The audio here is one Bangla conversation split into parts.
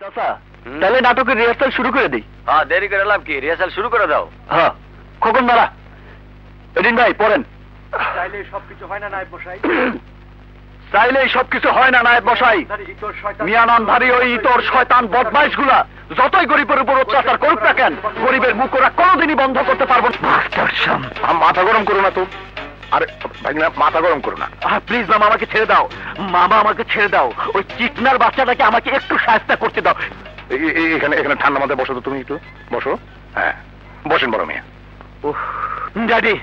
তাহলে নাটকের রিহার্সাল শুরু করে দিই। হ্যাঁ, দেরি করে লাভ কি, রিহার্সাল শুরু করে দাও। হ্যাঁ, খোকন দাঁড়া। এদিন ভাই পড়েন। চাইলে সবকিছু হয় না নায়ক মশাই। চাইলেই সবকিছু হয় না নায়ক মশাই। মিয়ানানধারী ওই তোর শয়তান বদমাইশ গুলা যতই গরিবের উপর অত্যাচার করুক না কেন, গরিবের মুখ ওরা কোনোদিনই বন্ধ করতে পারবো না। মাথা গরম করো না তো। আরে ভাগনা, মাথা গরম করো না। প্লিজ মামা, আমাকে ছেড়ে দাও। মামা আমাকে ছেড়ে দাও। ওই চিকনার বাচ্চাটাকে আমাকে একটু সাহায্য করতে দাও। এখানে এখানে ঠান্ডা মাথায় বসো তো, তুমি একটু বসো। হ্যাঁ, বসেন বড় মেয়ে। ড্যাডি,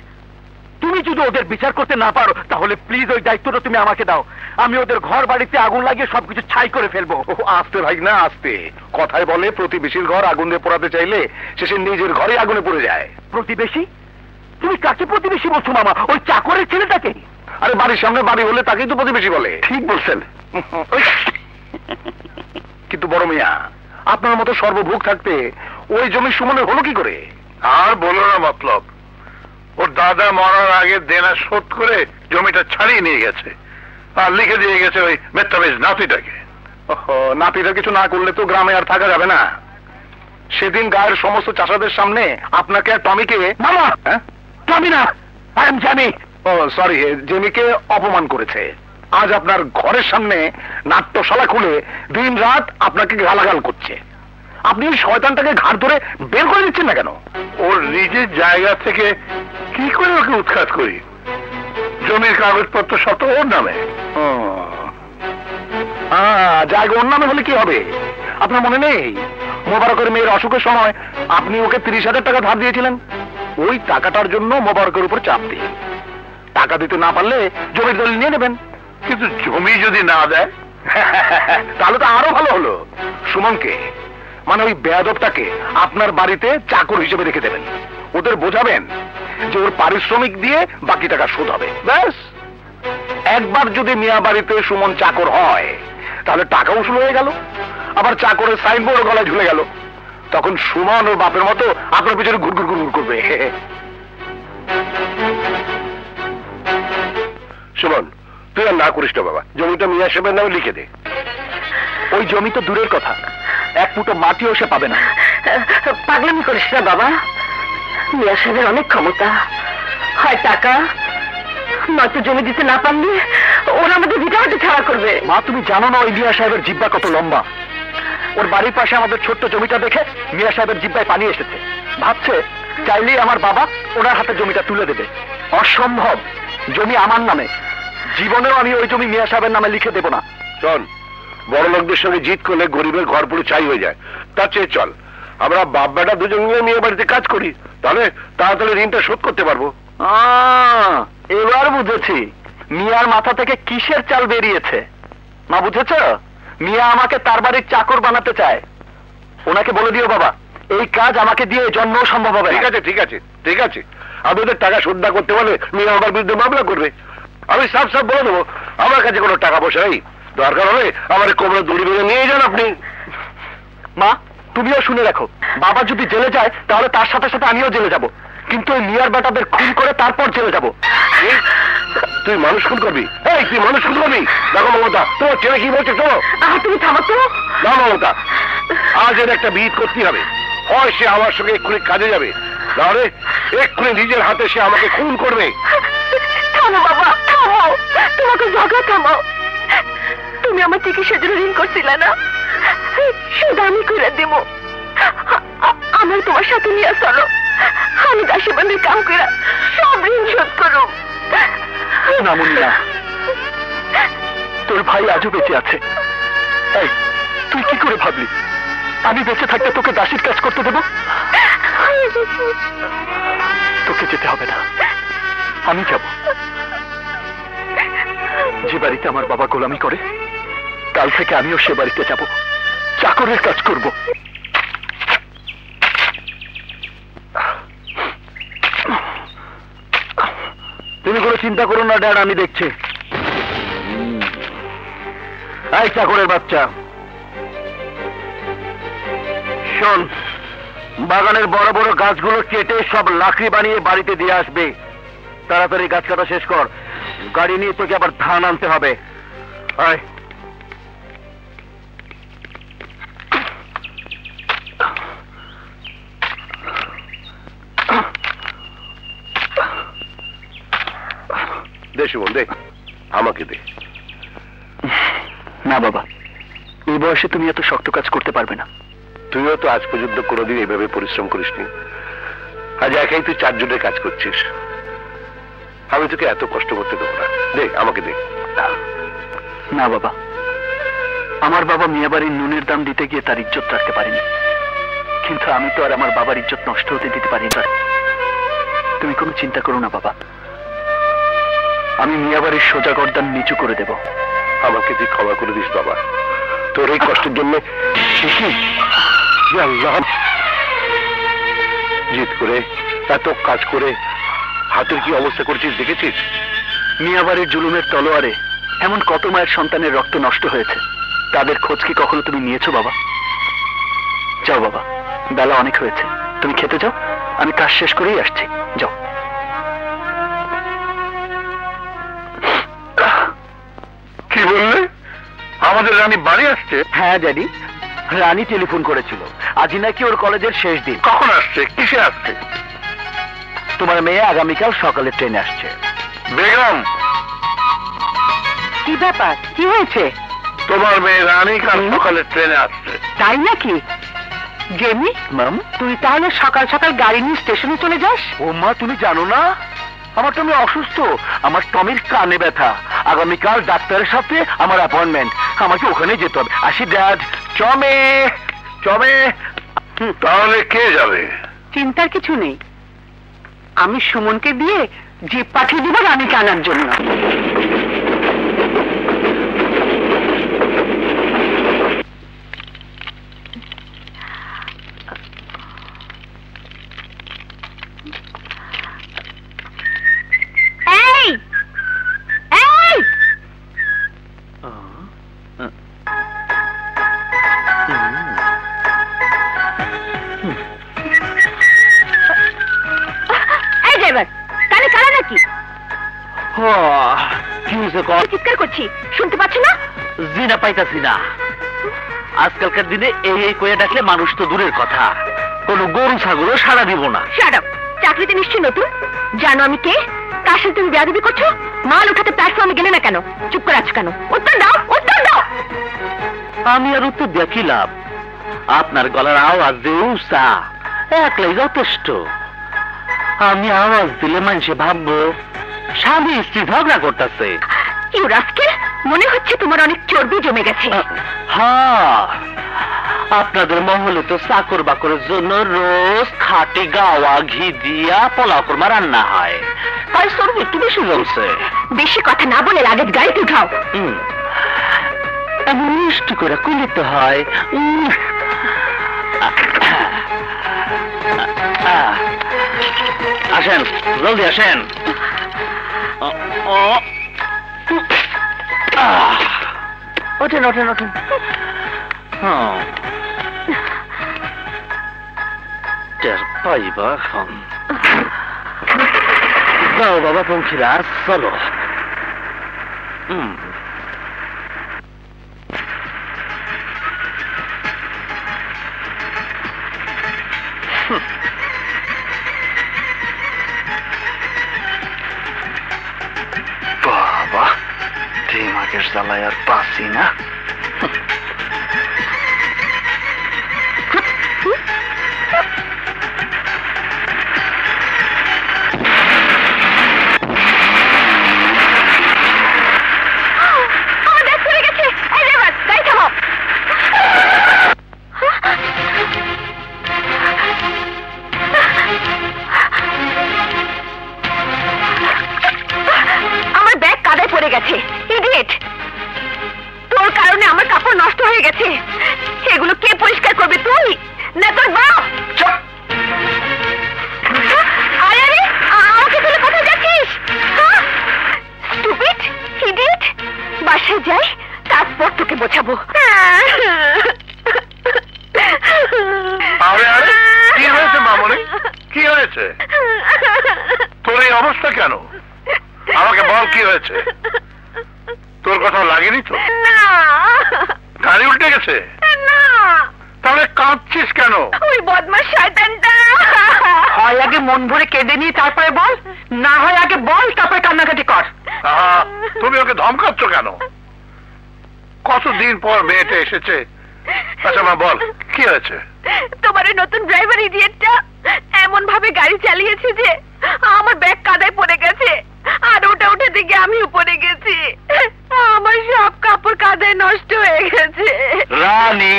তুমি যদি ওদের বিচার করতে না পারো তাহলে প্লিজ ওই দায়িত্বটা তুমি আমাকে দাও। আমি ওদের ঘর বাড়িতে আগুন লাগিয়ে সবকিছু ছাই করে ফেলবো। আস্তে ভাগনা, আস্তে। কথায় বলে প্রতিবেশীর ঘর আগুন দিয়ে পোড়াতে চাইলে শেষে নিজের ঘরে আগুনে পড়ে যায়। প্রতিবেশী? তুমি কাকে প্রতিবেশী বলছো মামা? ওই চাকরের ছেলেটাকে? আরে বাড়ির সামনে বাড়ি হলে তাকেই তো প্রতিবেশী বলে। ঠিক বলছেন। কিন্তু বড় মিয়া, আপনার মতো সর্বভোগ থাকতে ওই জমি সুমনের হলো কি করে? আর বলো না মতলব, ওর দাদা মরার আগে দেনা শোধ করে জমিটা ছাড়িয়ে নিয়ে গেছে, আর লিখে দিয়ে গেছে ওই মেত্তাবেজ নাতিটাকে। নাতিটা কিছু না করলে তো গ্রামে আর থাকা যাবে না। সেদিন গায়ের সমস্ত চাষাদের সামনে আপনাকে আর টমিকে, মামা, হ্যাঁ টমি না, আই এম জামি। সরি, জেমিকে অপমান করেছে। আজ আপনার ঘরের সামনে নাট্যশালা খুলে দিন রাত আপনাকে গালাগাল করছে। আপনি ওই শয়তানটাকে ঘাড় ধরে বের করে দিচ্ছেন না কেন? ওর নিজের জায়গা থেকে কি করে ওকে উৎখাত করি? জমির কাগজপত্র সব তো ওর নামে। জায়গা ওর নামে হলে কি হবে? আপনার মনে নেই মোবারকের মেয়ের অসুখের সময় আপনি ওকে 30,000 টাকা ধার দিয়েছিলেন? ওই টাকাটার জন্য মোবারকের উপর চাপ দিয়ে টাকা দিতে না পারলে জমির দলিল নিয়ে নেবেন। কিন্তু জমি যদি না দেয় তাহলে তো আরো ভালো হলো। সুমনকে, মানে ওই বেয়াদবটাকে আপনার বাড়িতে চাকর হিসেবে রেখে দেবেন। ওদের বোঝাবেন যে ওর পারিশ্রমিক দিয়ে বাকি টাকা শোধ হবে। ব্যাস, একবার যদি মিয়া বাড়িতে সুমন চাকর হয় তাহলে টাকা উসুল হয়ে গেল, আবার চাকরের সাইনবোর্ড গলায় ঝুলে গেল। তখন সুমন ওর বাপের মতো আপনার পিছনে ঘুরঘুর ঘুরঘুর করবে। সুমন, তুই আর না করিস না বাবা, জমিটা মিয়া সাহেবের নামে লিখে দে। ওই জমি তো দূরের কথা, এক ফুটো মাটিও সে পাবে না। পাগলামি করিস না বাবা, মিয়া সাহেবের অনেক ক্ষমতা। হয় টাকা, নয়তো জমি দিতে না পারলে ওরা আমাদের ভিটামাটি ছাড়া করবে। মা, তুমি জানো না ওই মিয়া সাহেবের জিব্বা কত লম্বা? ওর বাড়ির পাশে আমাদের ছোট্ট জমিটা দেখে মিয়া সাহেবের জিব্বায় পানি এসেছে। ভাবছে চাইলেই আমার বাবা ওনার হাতে জমিটা তুলে দেবে। অসম্ভব, জমি আমার নামে। জীবনেও আমি ওই জমি মিয়া সাহেবের নামে লিখে দেব না। শোন, বড় লোকদের সঙ্গে জিত করলে গরিবের ঘর পুরো ছাই হয়ে যায়। তার চেয়ে চল আমরা বাপ বেটা দুজন মিলে মেয়ে বাড়িতে কাজ করি, তাহলে তাড়াতাড়ি ঋণটা শোধ করতে পারবো। এবার বুঝেছি মিয়ার মাথা থেকে কিসের চাল বেরিয়েছে। মা, বুঝেছ? মিয়া আমাকে তার বাড়ির চাকর বানাতে চায়। ওনাকে বলে দিও বাবা, এই কাজ আমাকে দিয়ে জন্মও সম্ভব হবে। ঠিক আছে ঠিক আছে ঠিক আছে, আমি ওদের টাকা শোধ না করতে পারলে মিয়া আমার বিরুদ্ধে মামলা করবে। আমি সাফ সাফ বলে দেবো, আমার কাছে কোনো টাকা পয়সা নেই, দরকার হলে আমার কোমরে দড়ি বেঁধে নিয়ে যান আপনি। মা, তুমিও শুনে রাখো, বাবা যদি জেলে যায় তাহলে তার সাথে সাথে আমিও জেলে যাব, কিন্তু ওই মিয়ার বেটাদের খুন করে তারপর জেলে যাব। তুই মানুষ খুন করবি? এই তুই মানুষ খুন করবি? দেখো মমতা, তোমার ছেলে কি বলছে তো? তুমি থামো তো। না মমতা, আজ এর একটা বিহিত করতেই হবে। হয় সে আমার সঙ্গে এক্ষুনি কাজে যাবে, নাহলে এক্ষুনি নিজের হাতে সে আমাকে খুন করবে। থামো বাবা, থামো, তোমাকে ঝগড়া থামাও। তুমি আমার চিকিৎসার জন্য ঋণ করছিলে না, শুধু আমি করে দেবো। আমার তোমার সাথে নিয়ে চলো, আমি দাসীবন্দির কাম করে সব ঋণ শোধ করো। না মুন্না, তোর ভাই আজও বেঁচে আছে। এই, তুই কি করে ভাবলি আমি বেঁচে থাকতে তোকে দাসীর কাজ করতে দেব? তোকে যেতে হবে না, আমি যাব। যে বাড়িতে আমার বাবা গোলামি করে, কাল থেকে আমিও সে বাড়িতে যাব, চাকরের কাজ করব। তুমি কোনো চিন্তা করো না ড্যাড, আমি দেখছি। এই চাকরের বাচ্চা, শোন, বাগানের বড় বড় গাছগুলো কেটে সব লাকড়ি বানিয়ে বাড়িতে দিয়ে আসবে। তাড়াতাড়ি গাছ কাটা শেষ কর, গাড়ি নিয়ে তোকে আবার ধান আনতে হবে। আয়। দে সুমন দে, আমাকে দে। না বাবা, এই বয়সে তুমি এত শক্ত কাজ করতে পারবে না। তুইও তো আজ পর্যন্ত কোনোদিন এইভাবে পরিশ্রম করিসনি। আজ একাই তুই 4 জনের কাজ করছিস। আমি তোকে এত কষ্ট করতে দেবো না, দে আমাকে দে। না বাবা, আমার বাবা মিয়াবাড়ির নুনের দাম দিতে গিয়ে তার ইজ্জত রাখতে পারেনি, কিন্তু আমি তো আর আমার বাবার ইজ্জত নষ্ট হতে দিতে পারি না। তুমি কোনো চিন্তা করো না বাবা, আমি মিয়াবাড়ির সোজা গর্দান নিচু করে দেব। আমাকে তুই ক্ষমা করে দিস বাবা, তোর এই কষ্টের জন্য। আল্লাহ, জিদ করে এত কাজ করে হাতের কি অবস্থা করেছিস দেখেছিস? মিয়াবাড়ির জুলুমের তলোয়ারে এমন কত মায়ের সন্তানের রক্ত নষ্ট হয়েছে, তাদের খোঁজ কি কখনো তুমি নিয়েছো বাবা? যাও বাবা, বেলা অনেক হয়েছে, তুমি খেতে যাও, আমি কাজ শেষ করেই আসছি, যাও। কি বললে? আমাদের রানী বাড়ি আসছে? হ্যাঁ ড্যাডি, রানী টেলিফোন করেছিল, আজই নাকি ওর কলেজের শেষ দিন। কখন আসছে? কিসে আসছে? তোমার মেয়ে আগামীকাল সকালে ট্রেনে আসছে। বেগম, কি ব্যাপার, কি হয়েছে? তোমার মেয়ে রানী কাল সকালে ট্রেনে আসছে। তাই নাকি? জেমি, ম্যাম, তুই তাহলে সকাল সকাল গাড়ি নিয়ে স্টেশনে চলে যাস? ও মা, তুমি জানো না আমার টমি অসুস্থ, আমার টমির কানে ব্যথা, আগামীকাল ডাক্তারের সাথে আমার অ্যাপয়েন্টমেন্ট, আমাকে ওখানে যেতে হবে। আসি ড্যাড। চমে চমে। তাহলে কে যাবে? চিন্তার কিছু নেই, আমি সুমনকে দিয়ে জিপ পাঠিয়ে দিব রানীকে আনার জন্য। চিৎকার করছি, শুনতে পাচ্ছ না? জিনা পাইতাছি না। আজকালকার দিনে এই কইয়া ডাকলে মানুষ তো দূরের কথা, কোনো গরু ছাগলও সাড়া দিব না। শাট আপ, চাকরিতে নিশ্চয়ই নতুন, জানো আমি কে, কার সাথে তুমি বেয়াদবি করছো? মাল উঠাতে প্ল্যাটফর্মে গেলে না কেন? চুপ করে আছো কেন? উত্তর দাও, উত্তর দাও। আমি আর উত্তর দিয়া কি লাভ? আপনার গলার আওয়াজ যে উষা, একলাই যথেষ্ট। আমি আওয়াজ দিলে মানুষে ভাববো স্বামী স্ত্রী ঝগড়া করতেছে। ইউ রাস্কেল, মনে হচ্ছে তোমার অনেক চর্বি জমে গেছে। হ্যাঁ, আপনাদের মহলে তো চাকর বাকরের জন্য রোজ খাঁটি গাওয়া ঘি দিয়া পোলাও কোরমা রান্না হয়, তাই চর্বি একটু বেশি জমছে। বেশি কথা না বলে লাগেজ গাড়িতে উঠাও। এমন মিষ্টি করে কুলিতে হয়। আসেন, জলদি আসেন। ওঠেন ওঠেন ওঠেন। পাইবা এখন। যাও বাবা পঙ্খিরা, চলো। বাবা, দিমাগের জ্বালায় আর বাঁচি না। তোর কারণে আমার কাপড় নষ্ট হয়ে গেছে, এগুলো কে পরিষ্কার করবে? তুই না তোর বাপ? আরে আমাকে তুলে কোথায় যাচ্ছিস? স্টুপিড ইডিয়েট, বাসায় যাই তারপর তোকে বোঝাবো। আরে আরে, কি হয়েছে মামনি? কি হয়েছে? তোর এই অবস্থা কেন? আমাকে বল কি হয়েছে? তোর কথা লাগেনি তো? গাড়ি উল্টে গেছে? তাহলে কাঁদছিস কেন? ওই বদমাশ শয়তানটা। হয় আগে মন ভরে কেঁদে নিয়ে তারপরে বল, না হয় আগে বল, তারপরে কান্নাকাটি কর। তুমি ওকে ধমকাচ্ছ কেন? কতদিন পর মেয়েটা এসেছে। আচ্ছা মা বল, কি হয়েছে? তোমার এই নতুন ড্রাইভার ইডিয়েটটা এমন ভাবে গাড়ি চালিয়েছে যে আমার ব্যাগ কাদায় পড়ে গেছে, আর ওটা উঠে দিকে আমিও পড়ে গেছি। আমার সব কাপড় কাদায় নষ্ট হয়ে গেছে। রানী,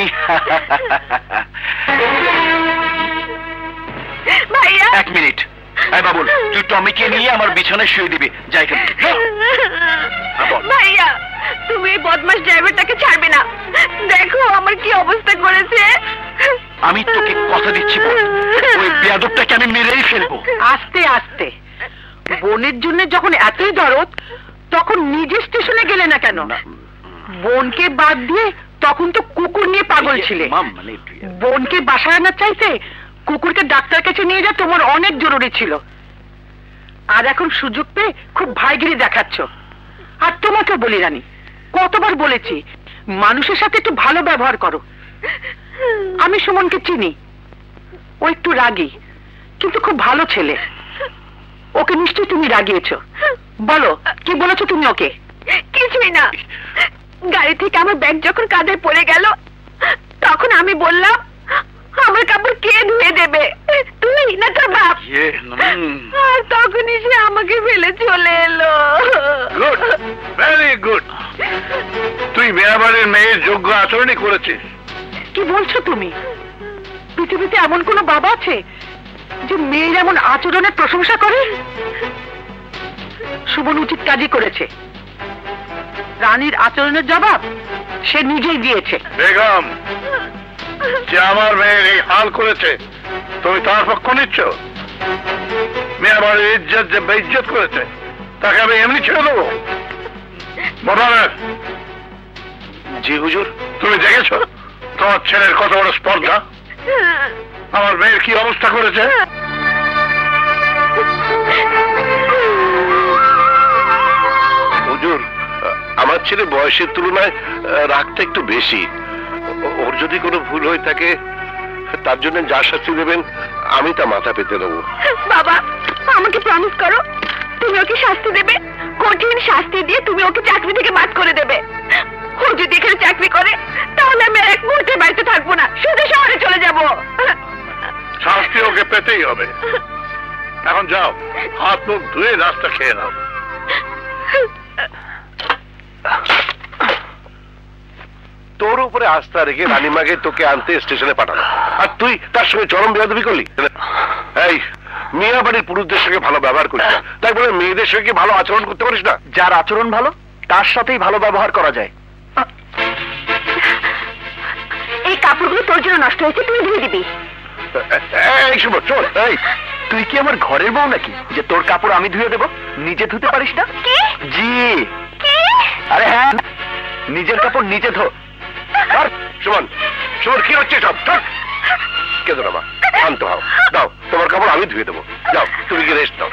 ভাইয়া 1 মিনিট। এই বাবুল, তুই টমিকে নিয়ে আমার বিছানায় শুয়ে দিবি। যাই কেন ভাইয়া, তুমি এই বদমাশ ড্রাইভারটাকে ছাড়বে না। দেখো আমার কি অবস্থা করেছে। আমি তোকে কথা দিচ্ছি, ওই বেয়াদবটাকে আমি মেরেই ফেলবো। আস্তে আস্তে, বোনের জন্য যখন এতই দরদ, তখন নিজে স্টেশনে গেলে না কেন? বোনকে বাদ দিয়ে তখন তো কুকুর নিয়ে পাগল ছিলে। বোনকে বাসায় আনার চাইতে কুকুরকে ডাক্তার কাছে নিয়ে যা তোমার অনেক জরুরি ছিল। আর এখন সুযোগ পেয়ে খুব ভাইগিরি দেখাচ্ছ। আর তোমাকে বলি রানী, কতবার বলেছি মানুষের সাথে একটু ভালো ব্যবহার করো। আমি সুমনকে চিনি, ও একটু রাগী, কিন্তু খুব ভালো ছেলে। ওকে নিশ্চয়ই তুমি রাগিয়েছো। বলো, কি বলেছো তুমি ওকে? কিছুই না। গাড়ি থেকে আমার ব্যাগ যখন কাঁধে পড়ে গেল, তখন আমি বললাম আমার কাপড় কে ধুয়ে দেবে, তুই না তোর বাপ? আর তখনই সে আমাকে ফেলে চলে এলো। Good, very good. তুই মেয়াবাড়ির মেয়ের যোগ্য আচরণই করেছিস। কি বলছো তুমি? পৃথিবীতে এমন কোন বাবা আছে যে মেয়ের এমন আচরণের প্রশংসা করে? সুমন উচিত কাজই করেছে। রানীর আচরণের জবাব সে নিজেই দিয়েছে। বেগম, যে আমার মেয়ের এই হাল করেছে, তুমি তার পক্ষ নিচ্ছ? মেয়াবাড়ির ইজ্জত যে বেইজ্জত করেছে, তাকে আমি এমনি ছেড়ে দেবো? মোবারক। জি হুজুর। তুমি দেখেছো তোমার ছেলের কত বড় স্পর্ধা? আমার মেয়ের কি অবস্থা করেছে? হুজুর, আমার ছেলে বয়সের তুলনায় রাগটা একটু বেশি। ওর যদি কোনো ভুল হয়ে থাকে, তার জন্য যা শাস্তি দেবেন আমি তা মাথা পেতে নেবো। বাবা, আমাকে প্রমিস করো তুমি ওকে শাস্তি দেবে। কঠিন শাস্তি দিয়ে তুমি ওকে চাকরি থেকে বাদ করে দেবে। ও যদি এখানে চাকরি করে, তাহলে আমি আর এক মুহূর্তে বাড়িতে থাকবো না, শুধু শহরে চলে যাব। শাস্তি ওকে পেতেই হবে। এখন যাও, হাত মুখ ধুয়ে রাস্তা খেয়ে নাও। তোর উপরে আস্থা রেখে রানীমাকে তোকে আনতে স্টেশনে পাঠালো, আর তুই তার সঙ্গে চরম বেয়াদবি করলি। এই মিয়া বাড়ির পুরুষদের সঙ্গে ভালো ব্যবহার করিস না, তাই বলে মেয়েদের সঙ্গে ভালো আচরণ করতে পারিস না? যার আচরণ ভালো তার সাথেই ভালো ব্যবহার করা যায়। এই কাপড়গুলো তোর জন্য নষ্ট হয়েছে, তুই ধুয়ে দিবি। এই শুভ, চল। এই, তুই কি আমার ঘরের বউ নাকি যে তোর কাপড় আমি ধুয়ে দেবো? নিজে ধুতে পারিস না? কি? জি। কি? আরে হ্যাঁ, নিজের কাপড় নিজে ধো। সুমন, সুমন, কি হচ্ছে সব? কেঁদো না মা, শান্ত হও। দাও, তোমার কাপড় আমি ধুয়ে দেবো। যাও, তুমি গিয়ে রেস্ট দাও।